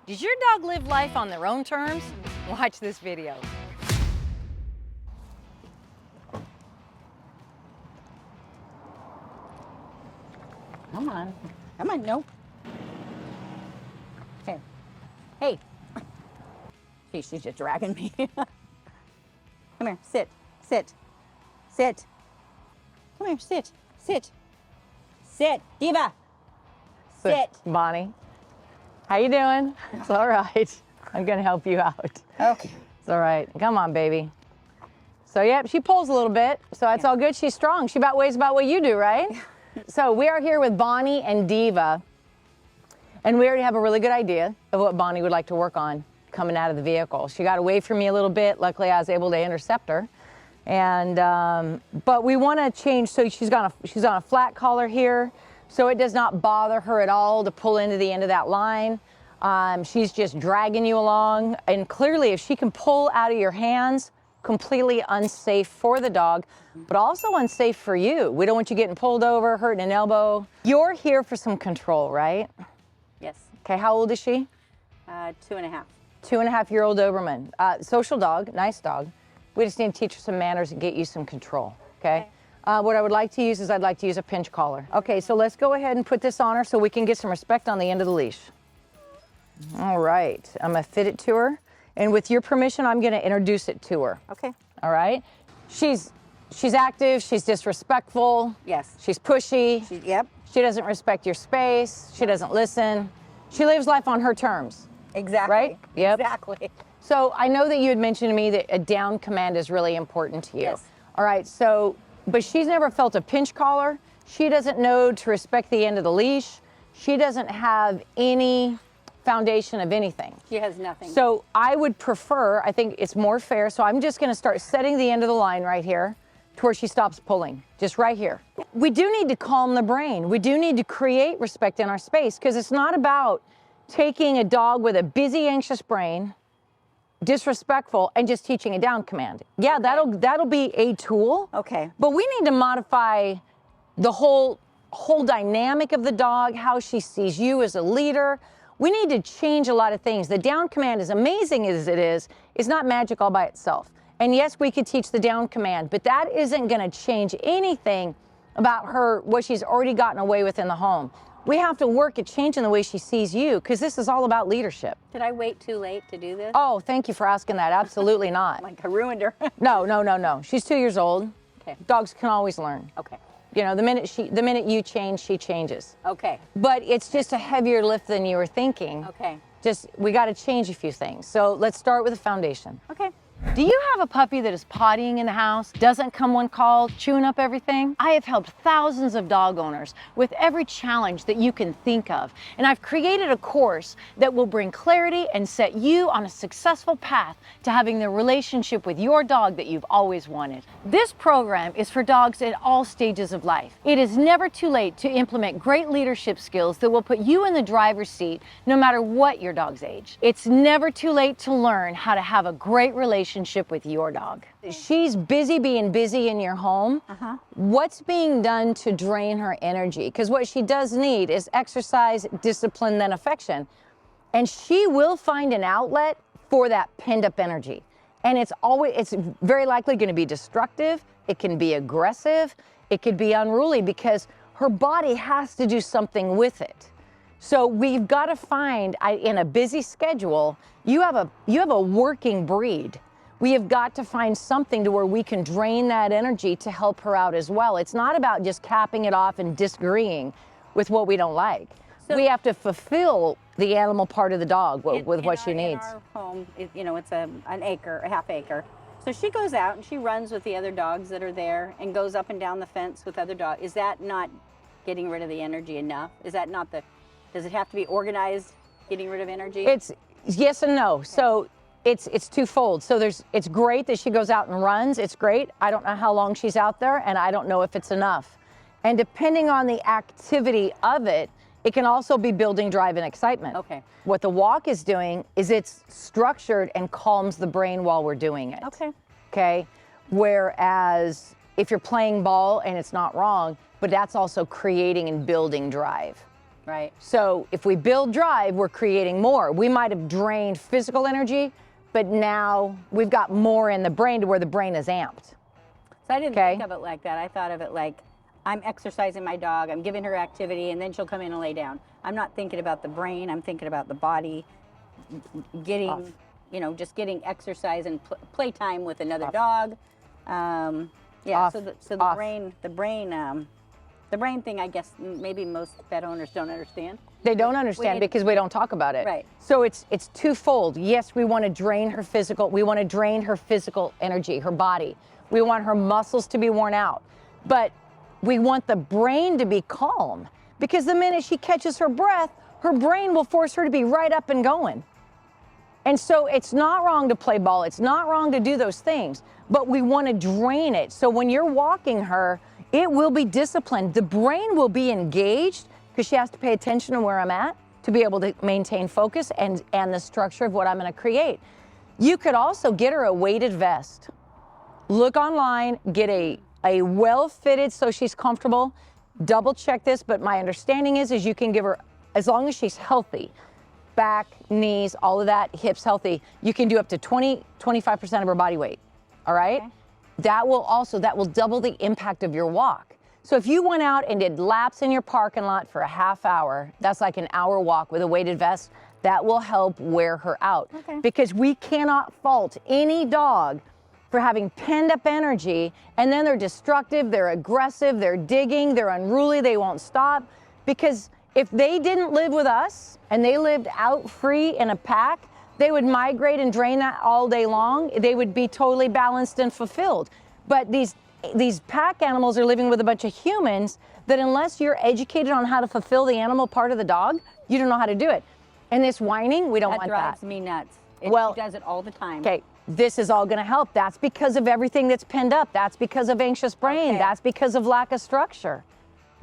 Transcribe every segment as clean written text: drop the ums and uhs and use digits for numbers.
Does your dog live life on their own terms? Watch this video. Come on. Come on, no. Hey. Hey. She's just dragging me. Come here, sit, sit, sit. Come here, sit, sit, sit. Diva, sit. Bonnie, how you doing? It's all right. I'm gonna help you out. Okay. It's all right. Come on, baby. So, yep, she pulls a little bit, so that's all good. She's strong. She weighs about what you do, right? So we are here with Bonnie and Diva, and we already have a really good idea of what Bonnie would like to work on coming out of the vehicle. She got away from me a little bit. Luckily, I was able to intercept her. And but we want to change. So she's on a flat collar here, so it does not bother her at all to pull into the end of that line. She's just dragging you along, and clearly, if she can pull out of your hands, completely unsafe for the dog, but also unsafe for you. We don't want you getting pulled over, hurting an elbow. You're here for some control, right? Yes. Okay. How old is she? 2.5. 2.5-year-old Doberman. Social dog, nice dog. We just need to teach her some manners and get you some control, okay? What I would like to use is I'd like to use a pinch collar. Okay, so let's go ahead and put this on her so we can get some respect on the end of the leash. All right, I'm gonna fit it to her. And with your permission, I'm gonna introduce it to her. Okay. All right? She's active, she's disrespectful. Yes. She's pushy. Yep. She doesn't respect your space. She doesn't listen. She lives life on her terms. Exactly. Right? Yep. Exactly. So I know that you had mentioned to me that a down command is really important to you. Yes. All right, so, but she's never felt a pinch collar. She doesn't know to respect the end of the leash. She doesn't have any foundation of anything. She has nothing. So I would prefer, I think it's more fair, so I'm just gonna start setting the end of the line right here to where she stops pulling, just right here. We do need to calm the brain. We do need to create respect in our space, because it's not about taking a dog with a busy, anxious brain, disrespectful, and just teaching a down command. Yeah, that'll be a tool. Okay. But we need to modify the whole dynamic of the dog, how she sees you as a leader. We need to change a lot of things. The down command, as amazing as it is not magic all by itself. And yes, we could teach the down command, but that isn't gonna change anything about her, what she's already gotten away with in the home. We have to work at changing the way she sees you, because this is all about leadership. Did I wait too late to do this? Oh, thank you for asking that. Absolutely not. Like I ruined her. No. She's 2 years old. Okay. Dogs can always learn. Okay. You know, the minute you change, she changes. Okay. But it's just a heavier lift than you were thinking. Okay. We got to change a few things. So let's start with the foundation. Okay. Do you have a puppy that is pottying in the house, doesn't come when called, chewing up everything? I have helped thousands of dog owners with every challenge that you can think of, and I've created a course that will bring clarity and set you on a successful path to having the relationship with your dog that you've always wanted. This program is for dogs at all stages of life. It is never too late to implement great leadership skills that will put you in the driver's seat no matter what your dog's age. It's never too late to learn how to have a great relationship with your dog. She's busy being busy in your home. What's being done to drain her energy? Because what she does need is exercise, discipline, then affection. And she will find an outlet for that pinned up energy. And it's very likely going to be destructive. It can be aggressive. It could be unruly, because her body has to do something with it. So we've got to find, in a busy schedule, you have a working breed. We have got to find something to where we can drain that energy to help her out as well. It's not about just capping it off and disagreeing with what we don't like. So we have to fulfill the animal part of the dog with what she needs. In our home, it's an acre, a half acre. So she goes out and she runs with the other dogs that are there and goes up and down the fence with other dogs. Is that not getting rid of the energy enough? Is that not does it have to be organized, getting rid of energy? It's yes and no. Okay. So it's twofold. So it's great that she goes out and runs. It's great. I don't know how long she's out there, and I don't know if it's enough. And depending on the activity of it, it can also be building drive and excitement. Okay. What the walk is doing is it's structured and calms the brain while we're doing it. Okay. Okay. Whereas if you're playing ball and it's not wrong, but that's also creating and building drive. Right. So if we build drive, we're creating more. We might have drained physical energy, but now we've got more in the brain to where the brain is amped. So I didn't think of it like that. I thought of it like I'm exercising my dog, I'm giving her activity, and then she'll come in and lay down. I'm not thinking about the brain, I'm thinking about the body, getting, you know, just getting exercise and play time with another dog. Yeah, so the brain thing, I guess maybe most pet owners don't understand. They don't understand because we don't talk about it. Right. So it's twofold. Yes, we want to drain her physical, energy, her body. We want her muscles to be worn out. But we want the brain to be calm, because the minute she catches her breath, her brain will force her to be right up and going. And so it's not wrong to play ball. It's not wrong to do those things, but we want to drain it. So when you're walking her, it will be disciplined. The brain will be engaged because she has to pay attention to where I'm at to be able to maintain focus and the structure of what I'm going to create. You could also get her a weighted vest. Look online, get a well-fitted so she's comfortable. Double check this, but my understanding is you can give her, as long as she's healthy, back, knees, all of that, hips healthy, you can do up to 25% of her body weight, all right? Okay. That will double the impact of your walk. So if you went out and did laps in your parking lot for a half hour, that's like an hour walk with a weighted vest, that will help wear her out. Okay. Because we cannot fault any dog for having penned up energy, and then they're destructive, they're aggressive, they're digging, they're unruly, they won't stop. Because if they didn't live with us and they lived out free in a pack, they would migrate and drain that all day long. They would be totally balanced and fulfilled. But these pack animals are living with a bunch of humans that, unless you're educated on how to fulfill the animal part of the dog, you don't know how to do it. And this whining, we don't want that. That drives me nuts. She does it all the time. Okay. This is all going to help. That's because of everything that's pinned up. That's because of anxious brain. Okay. That's because of lack of structure.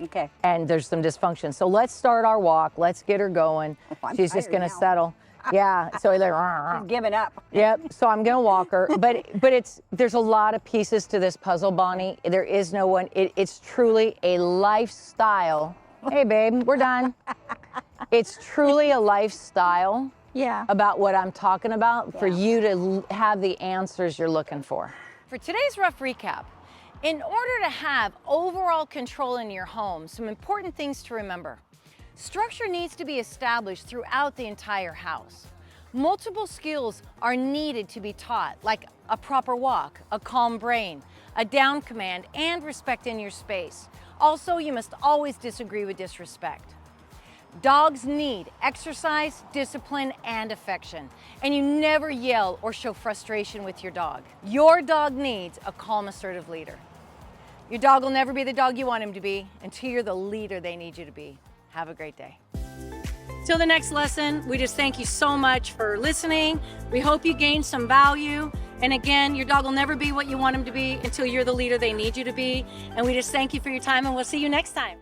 Okay. And there's some dysfunction. So let's start our walk. Let's get her going. She's just going to settle. Yeah. So she's giving up. Yep. So I'm going to walk her. But there's a lot of pieces to this puzzle, Bonnie. There is no one. It's truly a lifestyle. Hey, babe, we're done. It's truly a lifestyle. Yeah. About what I'm talking about for you to have the answers you're looking for. For today's rough recap, in order to have overall control in your home, some important things to remember. Structure needs to be established throughout the entire house. Multiple skills are needed to be taught, like a proper walk, a calm brain, a down command, and respect in your space. Also, you must always disagree with disrespect. Dogs need exercise, discipline, and affection. And you never yell or show frustration with your dog. Your dog needs a calm, assertive leader. Your dog will never be the dog you want him to be until you're the leader they need you to be. Have a great day. Till the next lesson, we just thank you so much for listening. We hope you gained some value. And again, your dog will never be what you want him to be until you're the leader they need you to be. And we just thank you for your time, and we'll see you next time.